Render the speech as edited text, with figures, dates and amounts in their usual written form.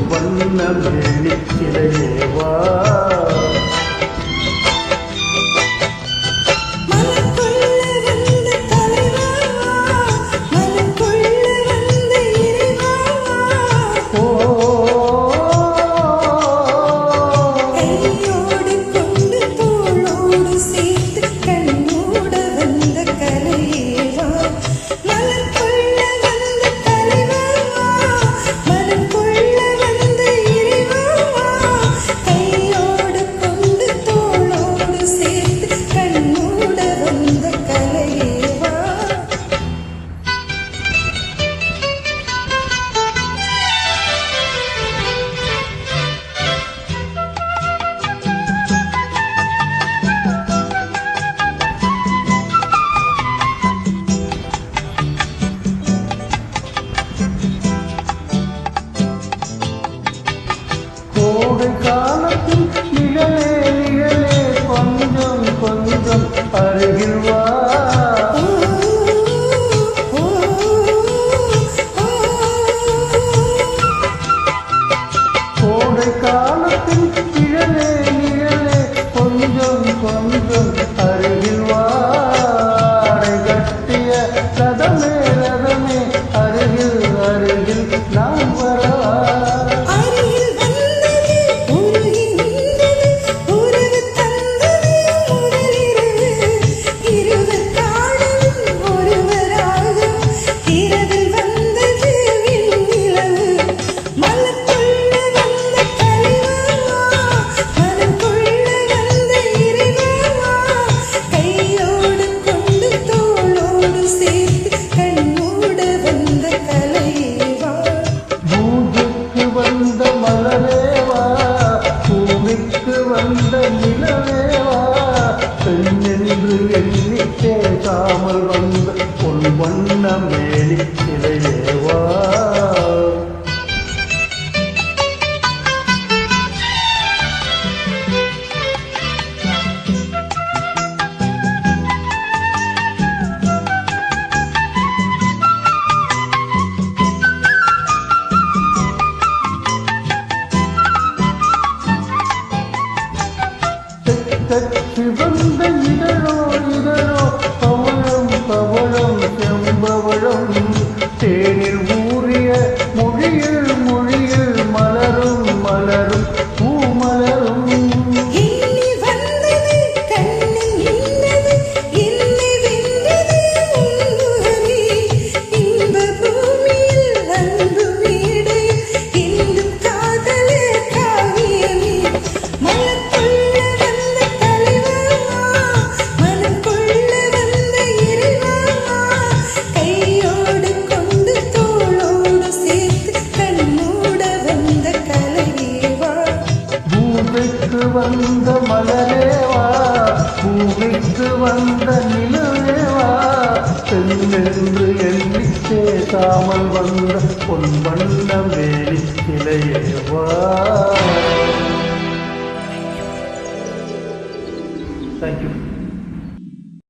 வண்ண மேனி சிலையேவா காலத்தில் நிழலே நிழலே கொஞ்சம் கொஞ்சம் அருகில் வா கோடை காலத்தில் நிழலே நிழலே கொஞ்சம் கொஞ்சம் அருகில் வா கட்டிய ரதமே ரதமே அருகில் அருகில் நான் வரவா வந்த நிலவேவா பெண்ணென்று எண்ணி கேட்காமல் வந்த பொன் வண்ண மேனி சிலையேவா சிவந்த இதழோ இதழோ பவளம் பவளம் செம்பவளம் தேனில் ஊறிய மொழியில் மொழியில் மலரும் மலரும் பூமலரும் வந்த மலரேவா பூமிக்கு வந்த நிலவேவா பெண்ணென்று எண்ணி பேசாமல் வந்த பொன் வண்ண மேனி சிலையேவா. Thank you.